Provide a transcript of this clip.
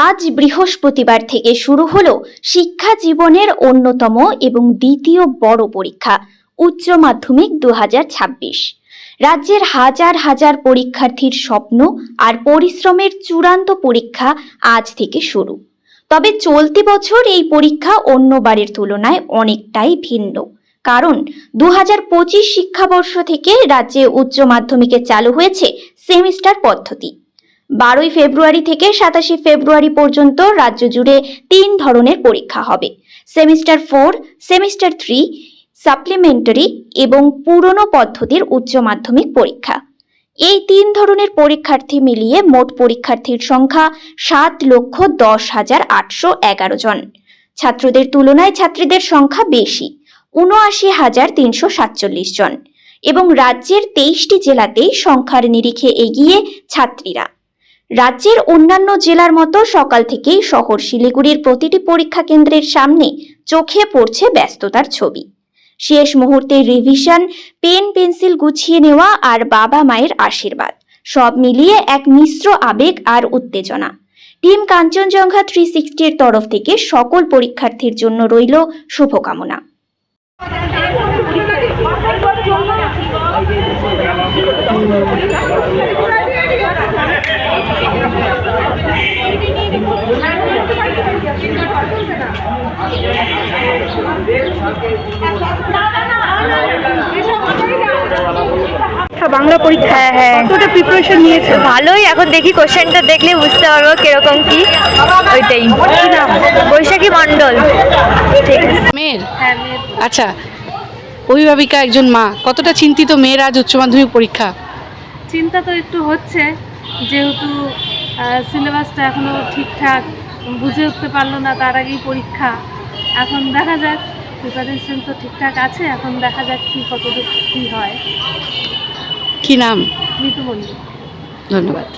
আজ বৃহস্পতিবার থেকে শুরু হলো শিক্ষা জীবনের অন্যতম এবং দ্বিতীয় বড় পরীক্ষা উচ্চ মাধ্যমিক 2026। রাজ্যের হাজার হাজার পরীক্ষার্থীর স্বপ্ন আর পরিশ্রমের চূড়ান্ত পরীক্ষা আজ থেকে শুরু। তবে চলতি বছর এই পরীক্ষা অন্যবারের তুলনায় অনেকটাই ভিন্ন, কারণ 2025 শিক্ষাবর্ষ থেকে রাজ্যে উচ্চ মাধ্যমিকে চালু হয়েছে সেমিস্টার পদ্ধতি। 12 ফেব্রুয়ারি থেকে 27 ফেব্রুয়ারি পর্যন্ত রাজ্য জুড়ে 3 ধরনের পরীক্ষা হবে: সেমিস্টার 4, সেমিস্টার 3, সাপ্লিমেন্টারি এবং পুরনো পদ্ধতির উচ্চ মাধ্যমিক পরীক্ষা। এই 3 ধরনের পরীক্ষার্থী মিলিয়ে মোট পরীক্ষার্থীর সংখ্যা 7,10,811 জন। ছাত্রদের তুলনায় ছাত্রীদের সংখ্যা বেশি, 79,347 জন, এবং রাজ্যের 23টি জেলাতেই সংখ্যার নিরিখে এগিয়ে ছাত্রীরা। রাজ্যের অন্যান্য জেলার মতো সকাল থেকেই শহর শিলিগুড়ির প্রতিটি পরীক্ষা কেন্দ্রের সামনে চোখে পড়ছে ব্যস্ততার ছবি। শেষ মুহূর্তে রিভিশন, পেন পেন্সিল গুছিয়ে নেওয়া আর বাবা মায়ের আশীর্বাদ, সব মিলিয়ে এক মিশ্র আবেগ আর উত্তেজনা। টিম কাঞ্চনজঙ্ঘা 360 এর তরফ থেকে সকল পরীক্ষার্থীর জন্য রইল শুভকামনা। বাংলা পরীক্ষা কতটা প্রিপারেশন নিয়েছে? ভালোই, এখন দেখি কোশ্চেনটা দেখলে বুঝতে পারবো কিরকম কি। ওইটাই। বৈশাখী মণ্ডল। ঠিক আছে। মেয়ের? আচ্ছা, অভিভাবিকা একজন মা, কতটা চিন্তিত মেয়ের আজ উচ্চ মাধ্যমিক পরীক্ষা? চিন্তা তো একটু হচ্ছে, যেহেতু সিলেবাসটা এখনো ঠিকঠাক বুঝে উঠতে পারলো না, তার আগেই পরীক্ষা। এখন দেখা যাক, প্রিপারেশন তো ঠিকঠাক আছে, এখন দেখা যাক কি কতটুকু কী হয়। কি নাম? মিতু মল্লিক। ধন্যবাদ।